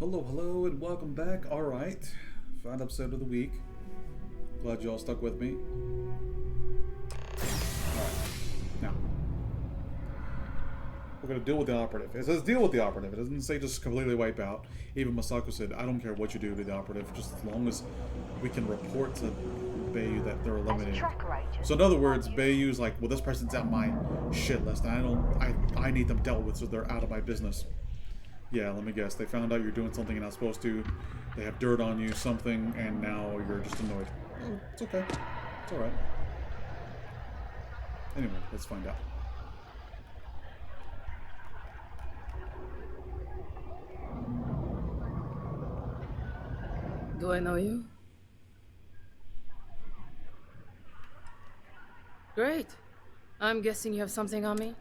Hello, hello, and welcome back. Alright, final episode of the week. Glad you all stuck with me. Alright, now, we're going to deal with the operative. It says deal with the operative. It doesn't say just completely wipe out. Even Masako said, I don't care what you do to the operative, just as long as we can report to Bayu that they're eliminated. So in other words, Bayu's like, well, this person's on my shit list, and I need them dealt with so they're out of my business. Yeah, let me guess. They found out you're doing something you're not supposed to. They have dirt on you, something, and now you're just annoyed. Oh, it's okay. It's alright. Anyway, let's find out. Do I know you? Great. I'm guessing you have something on me?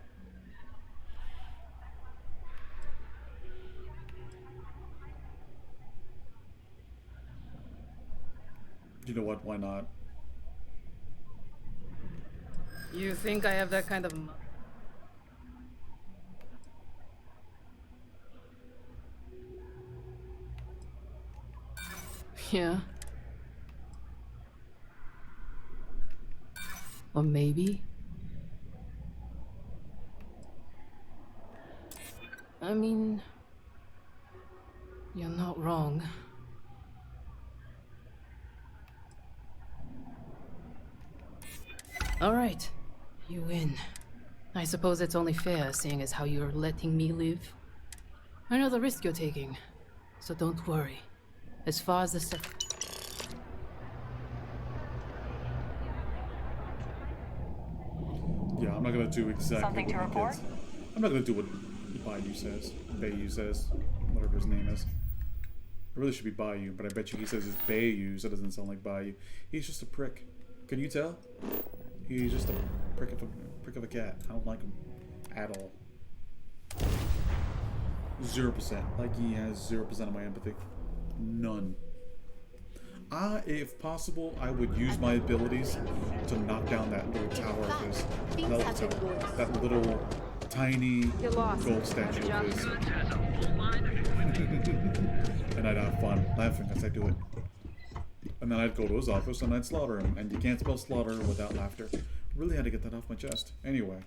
You know what? Why not? You think I have that kind of... Yeah. Or maybe? I mean... You're not wrong. All right, you win. I suppose it's only fair, seeing as how you're letting me live. I know the risk you're taking, so don't worry. As far as the Yeah, I'm not gonna do exactly Something what to report? I'm not gonna do what Bayu says. Whatever his name is. It really should be Bayu, but I bet you he says it's Bayu, so it doesn't sound like Bayu. He's just a prick. Can you tell? He's just a prick of a cat. I don't like him at all. 0%. Like he has 0% of my empathy. None. If possible, I would use my abilities to knock down that little tower of his. That little tiny gold statue of his. And I'd have fun laughing as I do it. And then I'd go to his office and I'd slaughter him. And you can't spell slaughter without laughter. Really had to get that off my chest. Anyway.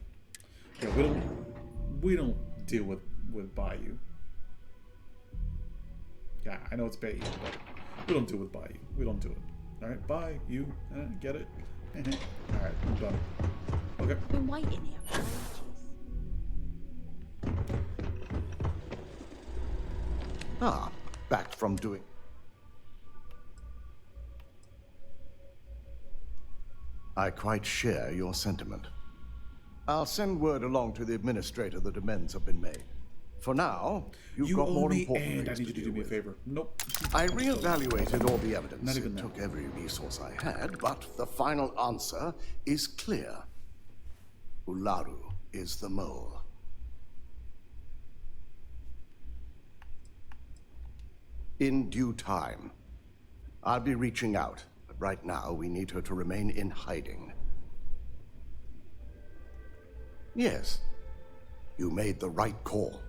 Yeah, we don't deal with Bayou. Yeah, I know it's Bayou, but we don't deal with Bayou. We don't do it. Alright, bye, you. Get it? Alright, I'm done. Okay. I've been waiting here for ages. Ah, back from doing... I quite share your sentiment. I'll send word along to the administrator that amends have been made. For now, you've got more important and I things need you to do me a with. favor. Nope. I reevaluated all the evidence. Not even It that. took every resource I had, but the final answer is clear. Ularu is the mole. In due time. I'll be reaching out, but right now we need her to remain in hiding. Yes, you made the right call.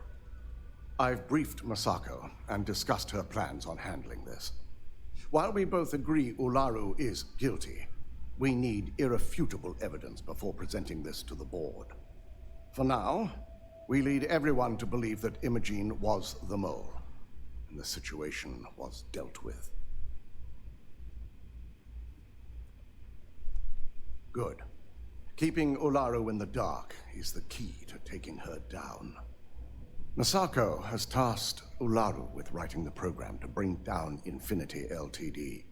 I've briefed Masako and discussed her plans on handling this. While we both agree Ularu is guilty, we need irrefutable evidence before presenting this to the board. For now, we lead everyone to believe that Imogene was the mole, and the situation was dealt with. Good. Keeping Ularu in the dark is the key to taking her down. Masako has tasked Ularu with writing the program to bring down Infinity Ltd.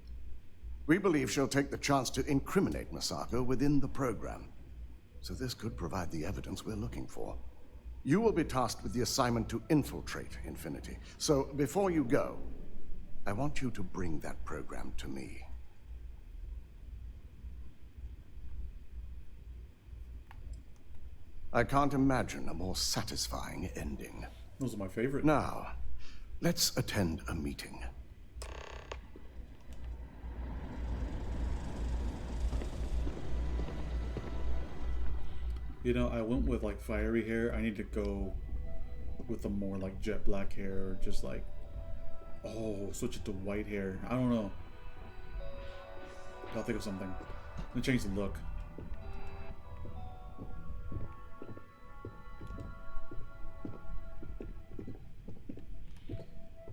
We believe she'll take the chance to incriminate Masako within the program, so this could provide the evidence we're looking for. You will be tasked with the assignment to infiltrate Infinity, so before you go, I want you to bring that program to me. I can't imagine a more satisfying ending. Those are my favorite. Now, let's attend a meeting. You know, I went with like fiery hair. I need to go with the more like jet black hair, just like Oh, switch it to white hair. I don't know. I'll think of something. Let me change the look.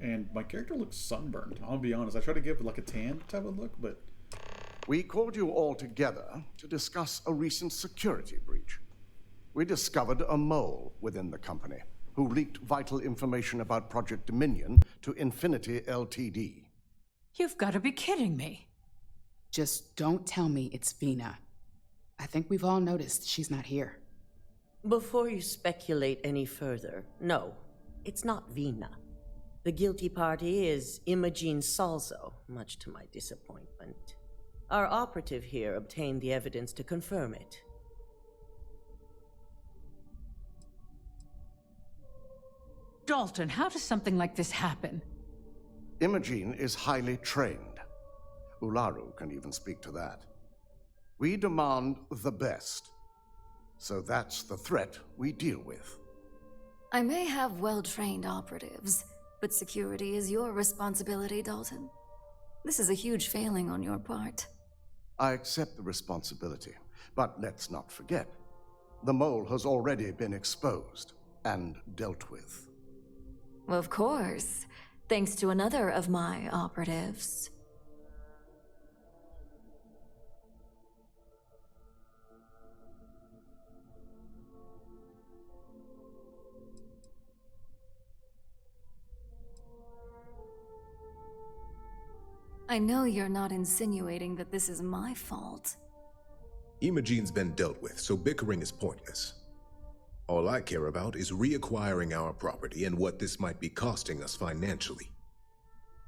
And my character looks sunburned. I'll be honest. I try to give like a tan type of look, but... We called you all together to discuss a recent security breach. We discovered a mole within the company who leaked vital information about Project Dominion to Infinity Ltd. You've got to be kidding me. Just don't tell me it's Vina. I think we've all noticed she's not here. Before you speculate any further, no, it's not Vina. The guilty party is Imogene Salzo, much to my disappointment. Our operative here obtained the evidence to confirm it. Dalton, how does something like this happen? Imogene is highly trained. Ularu can even speak to that. We demand the best. So that's the threat we deal with. I may have well-trained operatives, but security is your responsibility, Dalton. This is a huge failing on your part. I accept the responsibility, but let's not forget, the mole has already been exposed and dealt with. Of course, thanks to another of my operatives. I know you're not insinuating that this is my fault. Imogene's been dealt with, so bickering is pointless. All I care about is reacquiring our property and what this might be costing us financially.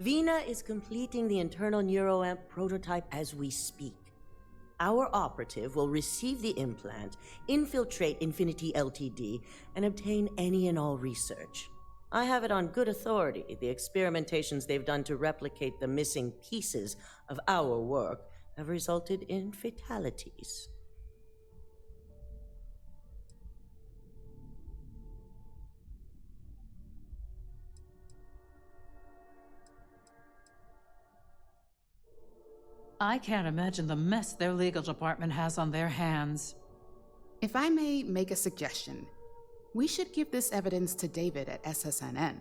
Vina is completing the internal neuroamp prototype as we speak. Our operative will receive the implant, infiltrate Infinity Ltd, and obtain any and all research. I have it on good authority. The experimentations they've done to replicate the missing pieces of our work have resulted in fatalities. I can't imagine the mess their legal department has on their hands. If I may make a suggestion, we should give this evidence to David at SSNN.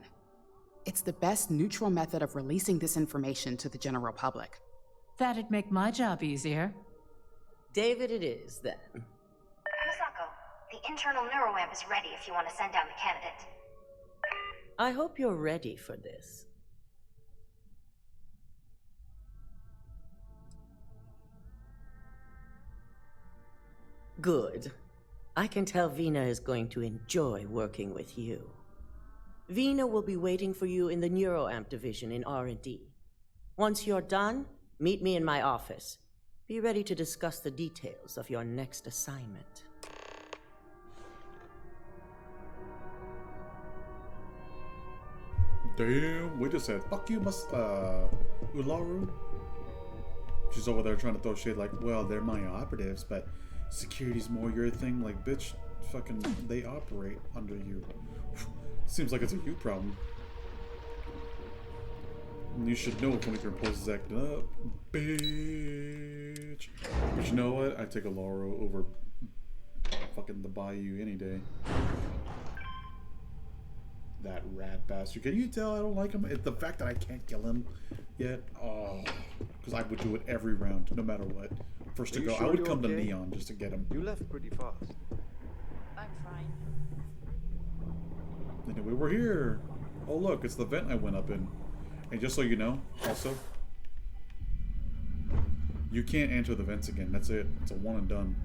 It's the best neutral method of releasing this information to the general public. That'd make my job easier. David it is, then. Misako, the internal neuroamp is ready if you want to send down the candidate. I hope you're ready for this. Good. I can tell Vina is going to enjoy working with you. Vina will be waiting for you in the neuroamp division in R&D. Once you're done, meet me in my office. Be ready to discuss the details of your next assignment. Damn, we just said, fuck you, Ularu. She's over there trying to throw shade like, well, they're my operatives, but security's more your thing. Like, bitch, fucking, they operate under you. Seems like it's a you problem. And you should know if one of your employees is acting up, bitch. But you know what? I take a Ularu over fucking the Bayou any day. That rat bastard. Can you tell I don't like him? It's the fact that I can't kill him yet. Oh, because I would do it every round, no matter what. First to go, I would come to Neon just to get him. You left pretty fast. I'm fine. Anyway, we're here. Oh look, it's the vent I went up in. And just so you know, also, you can't enter the vents again. That's it. It's a one and done.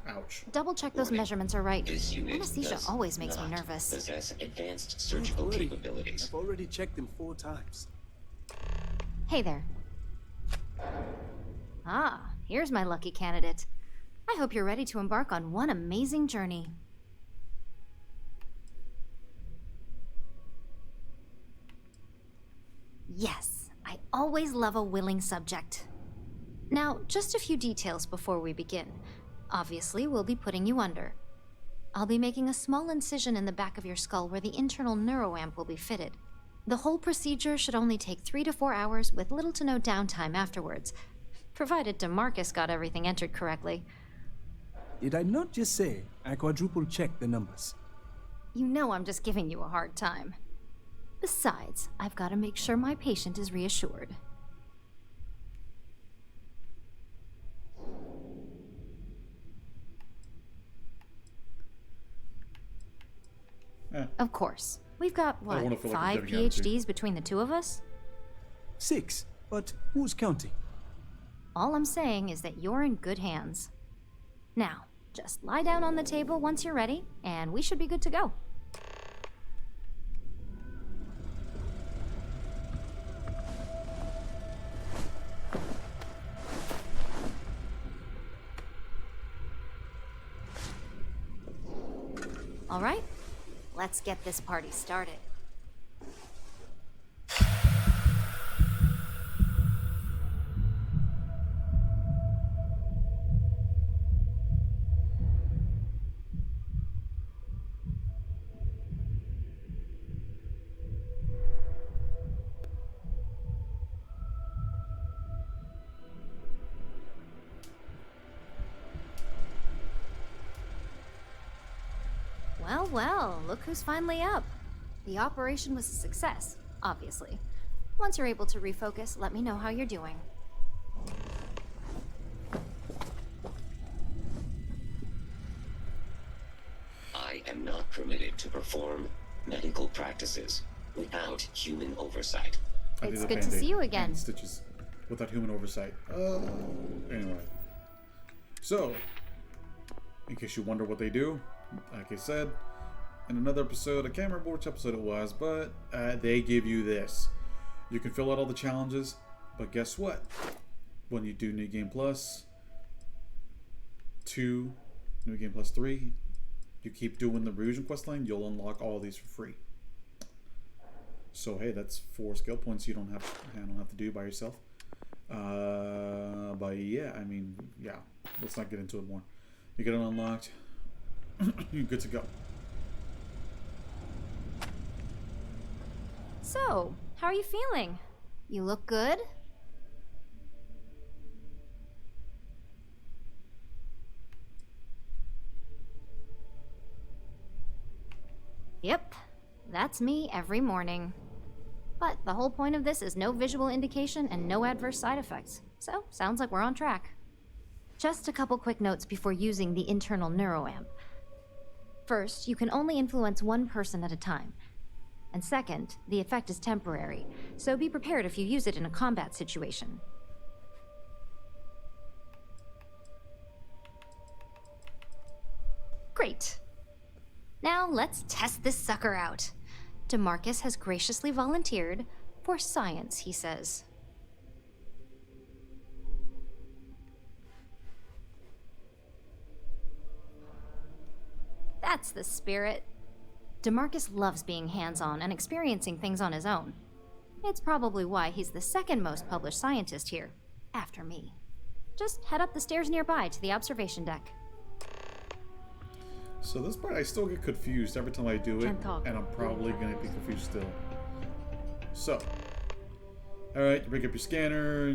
Ouch. Double check those measurements are right. Anesthesia always makes me not nervous. Possess advanced surgical capabilities. I've already checked them 4 times. Hey there. Ah, here's my lucky candidate. I hope you're ready to embark on one amazing journey. Yes, I always love a willing subject. Now, just a few details before we begin. Obviously, we'll be putting you under. I'll be making a small incision in the back of your skull where the internal neuroamp will be fitted. The whole procedure should only take 3 to 4 hours with little to no downtime afterwards, provided DeMarcus got everything entered correctly. Did I not just say I quadruple checked the numbers? You know I'm just giving you a hard time. Besides, I've got to make sure my patient is reassured. Of course. We've got, what, wanna feel like I'm 5 giving attitude. PhDs between the two of us? 6, but who's counting? All I'm saying is that you're in good hands. Now, just lie down on the table once you're ready, and we should be good to go. All right, let's get this party started. Well, well, look who's finally up. The operation was a success, obviously. Once you're able to refocus, let me know how you're doing. I am not permitted to perform medical practices without human oversight. It's good to see you again. Stitches without human oversight. Anyway. So, in case you wonder what they do, like I said, in another episode, I can't remember which episode it was, but they give you this. You can fill out all the challenges, but guess what? When you do New Game Plus 2, New Game Plus 3, you keep doing the Ryujin questline, you'll unlock all these for free. So hey, that's 4 skill points you don't have to do by yourself. But yeah, I mean, yeah, let's not get into it more. You get it unlocked, you're good to go. So, how are you feeling? You look good? Yep, that's me every morning. But the whole point of this is no visual indication and no adverse side effects. So, sounds like we're on track. Just a couple quick notes before using the internal neuroamp. First, you can only influence one person at a time. And second, the effect is temporary, so be prepared if you use it in a combat situation. Great. Now let's test this sucker out. DeMarcus has graciously volunteered for science, he says. That's the spirit. DeMarcus loves being hands-on and experiencing things on his own. It's probably why he's the second most published scientist here, after me. Just head up the stairs nearby to the observation deck. So this part I still get confused every time I do it, and I'm probably going to be confused still. So, alright, you bring up your scanner,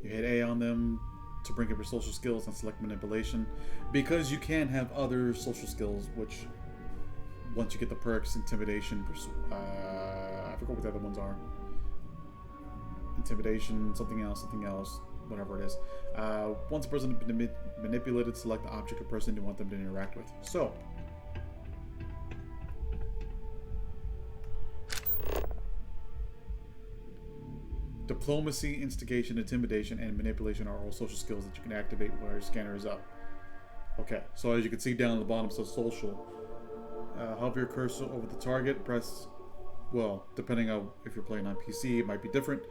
you hit A on them to bring up your social skills and select manipulation, because you can have other social skills, which once you get the perks, intimidation, I forgot what the other ones are. Intimidation, something else, whatever it is. Once a person has been manipulated, select the object or person you want them to interact with. So, diplomacy, instigation, intimidation, and manipulation are all social skills that you can activate while your scanner is up. Okay, so as you can see down at the bottom, so social. Hover your cursor over the target, press, well, depending on if you're playing on PC, it might be different.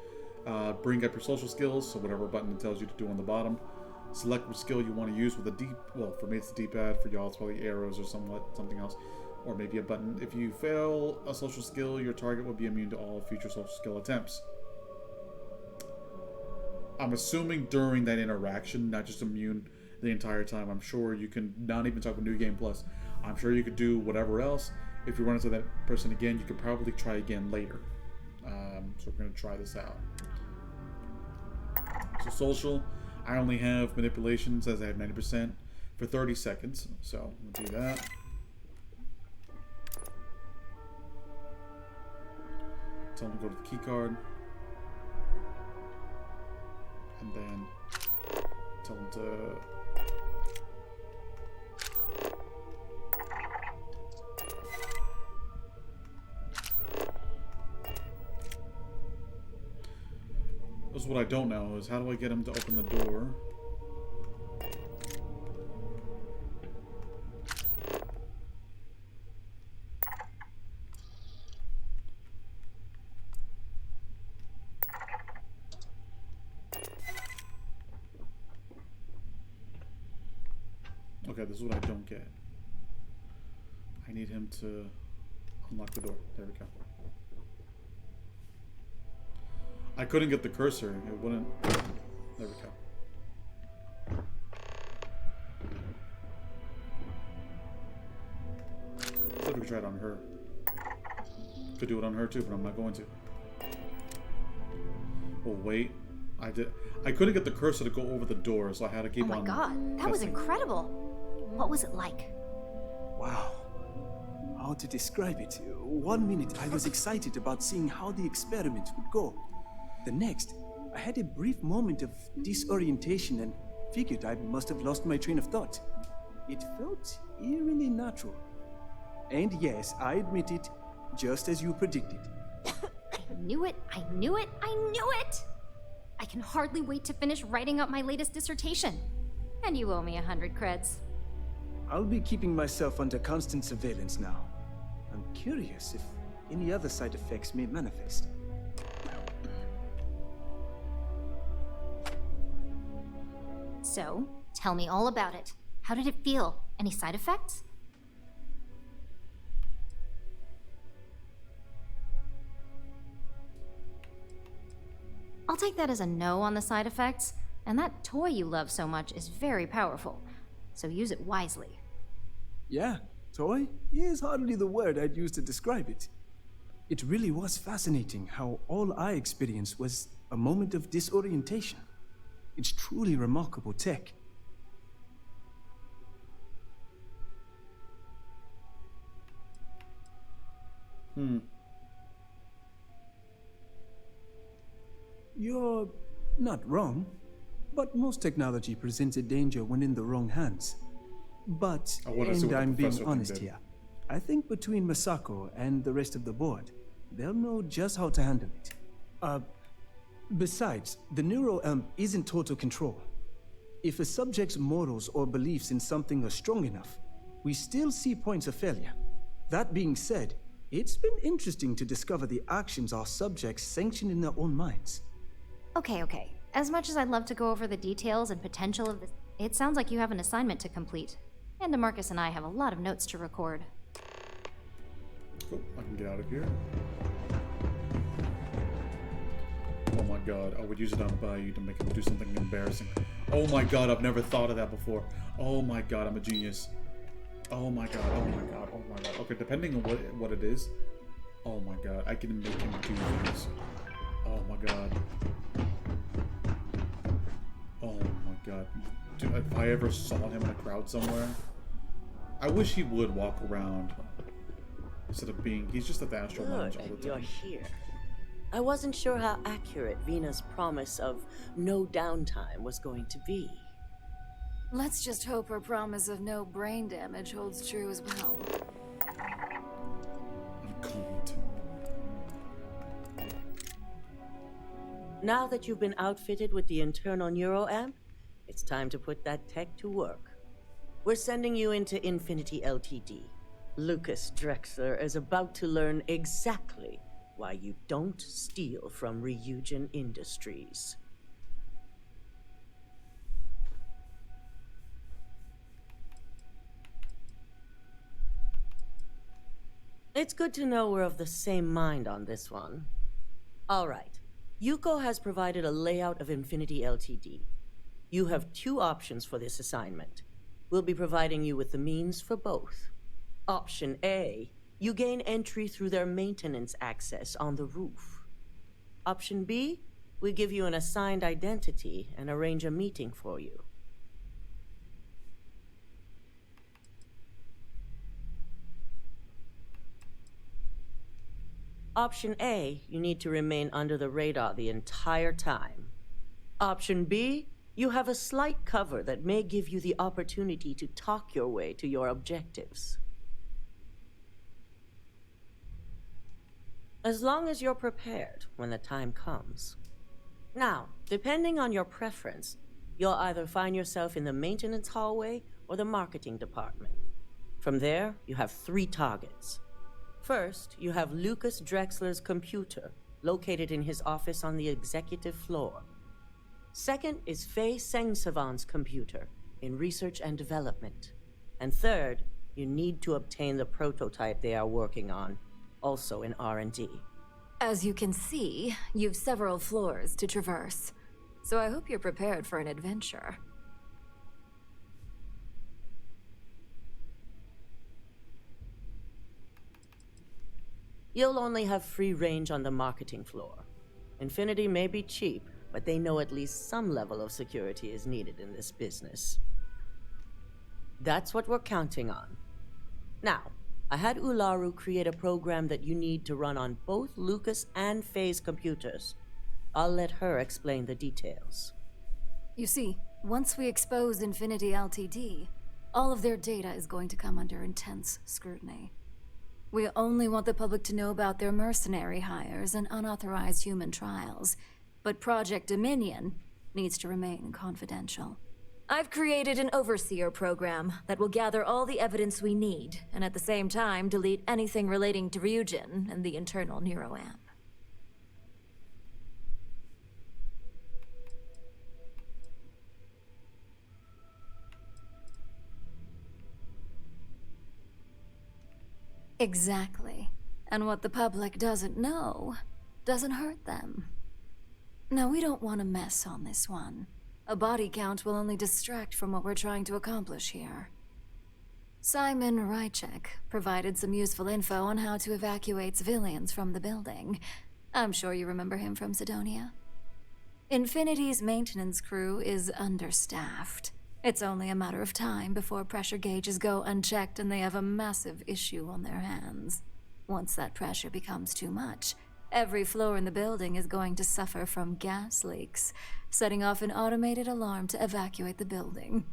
Bring up your social skills, so whatever button it tells you to do on the bottom. Select which skill you want to use with a well, for me it's the D-pad, for y'all it's probably arrows or something else. Or maybe a button. If you fail a social skill, your target will be immune to all future social skill attempts. I'm assuming during that interaction, not just immune the entire time. I'm sure you can, not even talk about New Game Plus, I'm sure you could do whatever else. If you run into that person again, you could probably try again later. So we're gonna try this out. So social, I only have manipulation, says I have 90% for 30 seconds. So we'll do that. Tell him to go to the key card. And then tell him to That's what I don't know, is how do I get him to open the door? Okay, this is what I don't get. I need him to unlock the door. There we go. I couldn't get the cursor. It wouldn't. There we go. I thought we could try it on her. Could do it on her too, but I'm not going to. Oh wait, I couldn't get the cursor to go over the door, so I had to keep on. Oh my god, that was incredible. What was it like? Wow. How to describe it? 1 minute I was excited about seeing how the experiment would go. The next, I had a brief moment of disorientation and figured I must have lost my train of thought. It felt eerily natural. And yes, I admit it, just as you predicted. I knew it, I knew it, I knew it! I can hardly wait to finish writing up my latest dissertation. And you owe me 100 creds. I'll be keeping myself under constant surveillance now. I'm curious if any other side effects may manifest. So, tell me all about it. How did it feel? Any side effects? I'll take that as a no on the side effects, and that toy you love so much is very powerful, so use it wisely. Yeah, toy is hardly the word I'd use to describe it. It really was fascinating how all I experienced was a moment of disorientation. It's truly remarkable tech. You're not wrong, but most technology presents a danger when in the wrong hands. But, and I'm being honest here, I think between Masako and the rest of the board, they'll know just how to handle it. Besides, the Neuro isn't total control. If a subject's morals or beliefs in something are strong enough, we still see points of failure. That being said, it's been interesting to discover the actions our subjects sanction in their own minds. Okay. As much as I'd love to go over the details and potential of this, it sounds like you have an assignment to complete. And DeMarcus and I have a lot of notes to record. Cool, I can get out of here. Oh my god, I would use it on Bayou to make him do something embarrassing. Oh my god, I've never thought of that before. Oh my god, I'm a genius. Oh my god, oh my god, oh my god. Okay, depending on what it is. Oh my god, I can make him do things. Oh my god. Oh my god. Dude, if I ever saw him in a crowd somewhere, I wish he would walk around instead of being. He's just at the Astral Lounge all the time. You're here. I wasn't sure how accurate Vina's promise of no downtime was going to be. Let's just hope her promise of no brain damage holds true as well. I'm going to. Now that you've been outfitted with the internal neuroamp, it's time to put that tech to work. We're sending you into Infinity Ltd. Lucas Drexler is about to learn exactly why you don't steal from Ryujin Industries. It's good to know we're of the same mind on this one. All right. Yuko has provided a layout of Infinity Ltd. You have two options for this assignment. We'll be providing you with the means for both. Option A, you gain entry through their maintenance access on the roof. Option B, we give you an assigned identity and arrange a meeting for you. Option A, you need to remain under the radar the entire time. Option B, you have a slight cover that may give you the opportunity to talk your way to your objectives. As long as you're prepared when the time comes. Now, depending on your preference, you'll either find yourself in the maintenance hallway or the marketing department. From there, you have 3 targets. First, you have Lucas Drexler's computer, located in his office on the executive floor. Second is Faye Sengsavan's computer, in research and development. And third, you need to obtain the prototype they are working on, also in R&D. As you can see, you've several floors to traverse, so I hope you're prepared for an adventure. You'll only have free range on the marketing floor. Infinity may be cheap, but they know at least some level of security is needed in this business. That's what we're counting on. Now, I had Ularu create a program that you need to run on both Lucas and Faye's computers. I'll let her explain the details. You see, once we expose Infinity Ltd, all of their data is going to come under intense scrutiny. We only want the public to know about their mercenary hires and unauthorized human trials, but Project Dominion needs to remain confidential. I've created an overseer program that will gather all the evidence we need, and at the same time delete anything relating to Ryujin and the internal neuroamp. Exactly. And what the public doesn't know doesn't hurt them. No, we don't want to mess on this one. A body count will only distract from what we're trying to accomplish here. Simon Ryujin provided some useful info on how to evacuate civilians from the building. I'm sure you remember him from Sidonia. Infinity's maintenance crew is understaffed. It's only a matter of time before pressure gauges go unchecked and they have a massive issue on their hands. Once that pressure becomes too much, every floor in the building is going to suffer from gas leaks, setting off an automated alarm to evacuate the building.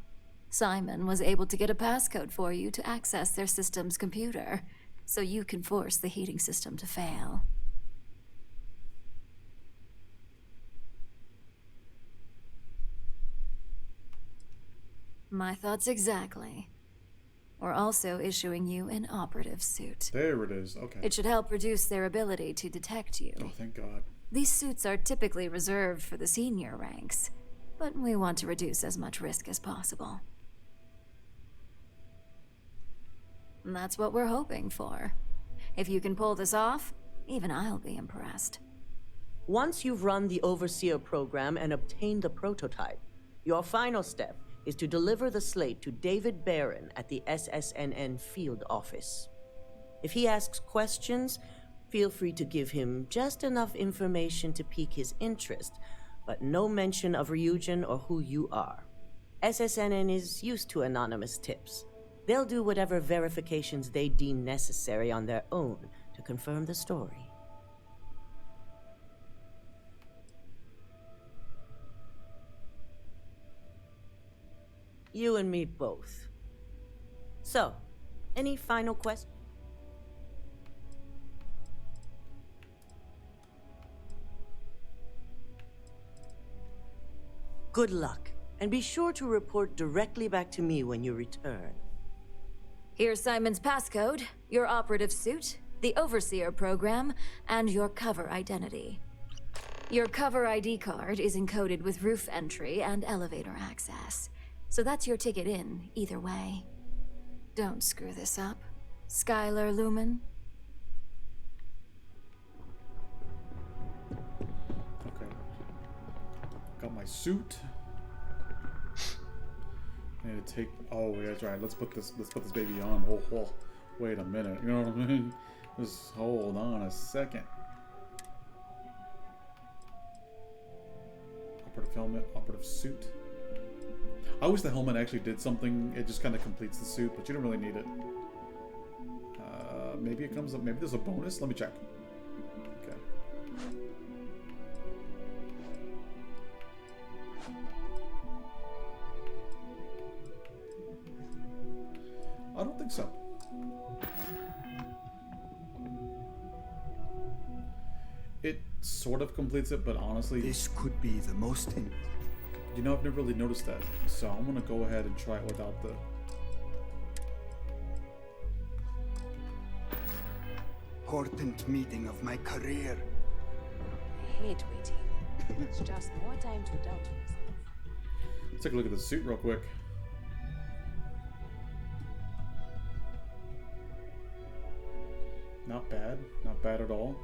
Simon was able to get a passcode for you to access their system's computer, so you can force the heating system to fail. My thoughts exactly. We're also issuing you an operative suit. There it is, okay. It should help reduce their ability to detect you. Oh, thank God. These suits are typically reserved for the senior ranks, but we want to reduce as much risk as possible. And that's what we're hoping for. If you can pull this off, even I'll be impressed. Once you've run the Overseer program and obtained the prototype, your final step is to deliver the slate to David Barron at the SSNN field office. If he asks questions, feel free to give him just enough information to pique his interest, but no mention of Ryujin or who you are. SSNN is used to anonymous tips. They'll do whatever verifications they deem necessary on their own to confirm the story. You and me both. So, any final questions? Good luck, and be sure to report directly back to me when you return. Here's Simon's passcode, your operative suit, the Overseer program, and your cover identity. Your cover ID card is encoded with roof entry and elevator access. So that's your ticket in, either way. Don't screw this up. Skylar Lumen? Okay. Got my suit. I need to take. Oh, yeah, that's right. Let's put this baby on. Oh, wait a minute. You know what I mean? Just hold on a second. Operative helmet, operative suit. I wish the helmet actually did something. It just kind of completes the suit, but you don't really need it. Maybe it comes up. Maybe there's a bonus. Let me check. Okay. I don't think so. It sort of completes it, but honestly, This could be the most. You know, I've never really noticed that, so I'm gonna go ahead and try it without the. Important meeting of my career. I hate waiting. It's just more time to doubt myself. Let's take a look at the suit real quick. Not bad. Not bad at all.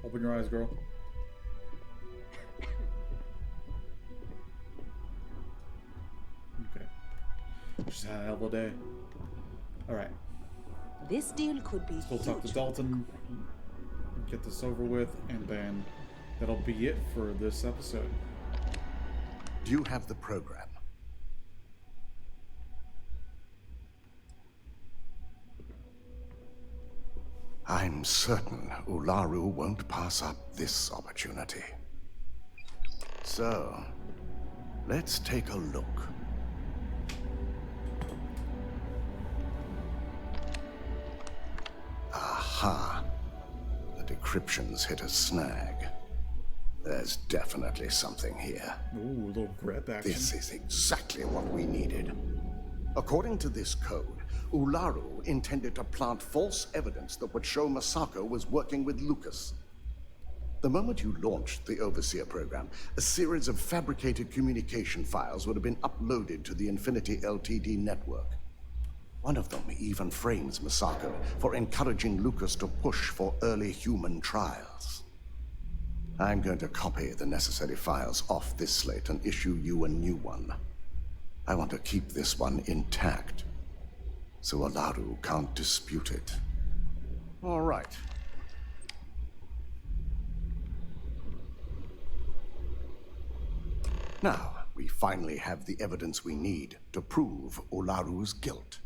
Open your eyes, girl. Okay. Just had a hell of a day. Alright. This deal could be We'll talk to Dalton, get this over with, and then that'll be it for this episode. Do you have the program? I'm certain Ularu won't pass up this opportunity. So, let's take a look. Aha. The decryption's hit a snag. There's definitely something here. Ooh, a little grab action. This is exactly what we needed. According to this code, Ularu intended to plant false evidence that would show Masako was working with Lucas. The moment you launched the Overseer program, a series of fabricated communication files would have been uploaded to the Infinity Ltd network. One of them even frames Masako for encouraging Lucas to push for early human trials. I'm going to copy the necessary files off this slate and issue you a new one. I want to keep this one intact, so Ularu can't dispute it. All right. Now, we finally have the evidence we need to prove Ularu's guilt.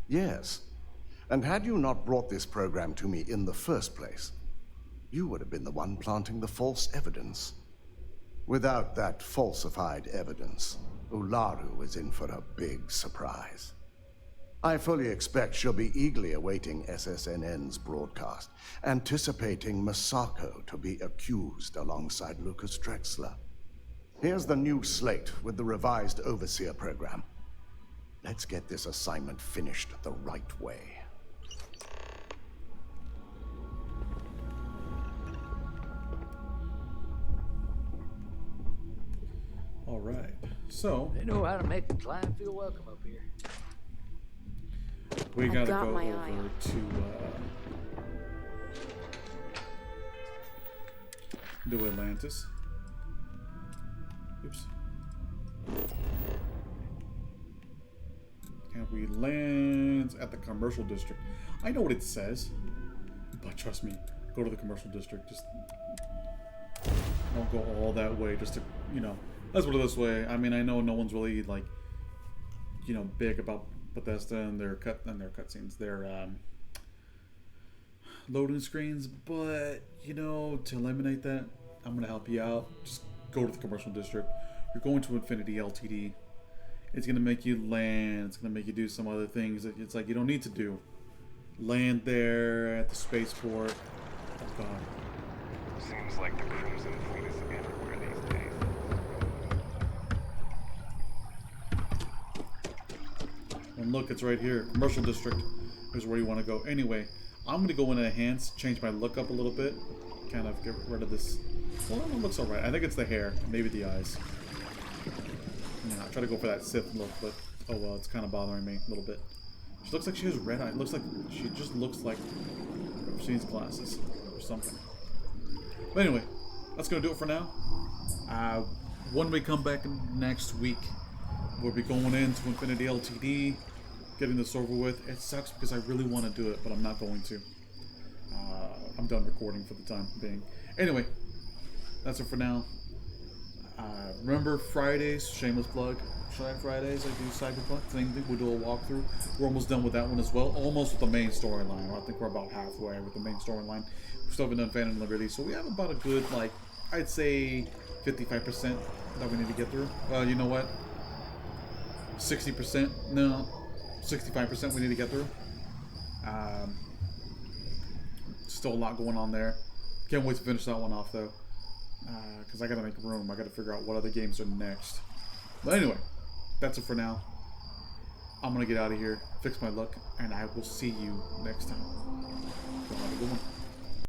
Yes, and had you not brought this program to me in the first place, you would have been the one planting the false evidence. Without that falsified evidence, Ularu is in for a big surprise. I fully expect she'll be eagerly awaiting SSNN's broadcast, anticipating Masako to be accused alongside Lucas Drexler. Here's the new slate with the revised Overseer program. Let's get this assignment finished the right way. All right, so They know how to make the client feel welcome up here. we gotta got go my over eye on to Atlantis. Oops. And we land at the commercial district. I know what it says, but trust me, go to the commercial district. Just don't go all that way just to, let's put it this way. I mean, I know no one's really like, big about Bethesda and their cutscenes, their loading screens, but to eliminate that, I'm gonna help you out. Just go to the commercial district. You're going to Infinity Ltd. It's gonna make you land. It's gonna make you do some other things that it's like you don't need to do. Land there at the spaceport. Oh God. Seems like the Crimson Fleet is everywhere these days. And look, it's right here. Commercial district is where you want to go. Anyway, I'm gonna go in and enhance, change my look up a little bit, kind of get rid of this. Well, it looks alright. I think it's the hair, maybe the eyes. Yeah, I try to go for that Sith look, but oh well, it's kind of bothering me a little bit. She looks like she has red eyes. Looks like she just looks like she needs glasses or something. But anyway, that's gonna do it for now. When we come back next week, we'll be going into Infinity Ltd, getting this over with. It sucks because I really want to do it, but I'm not going to. I'm done recording for the time being. Anyway, that's it for now. Remember Fridays, shameless plug. Fridays, I do Cyberpunk. Same thing, we'll do a walkthrough. We're almost done with that one as well. Almost with the main storyline. I think we're about halfway with the main storyline. We still haven't done Phantom Liberty, so we have about a good, like, I'd say 55% that we need to get through. You know what? 60%? No. 65% we need to get through. Still a lot going on there. Can't wait to finish that one off, though. Because I gotta make room. I gotta figure out what other games are next. But anyway, that's it for now. I'm gonna get out of here, fix my luck, and I will see you next time. So have a good one.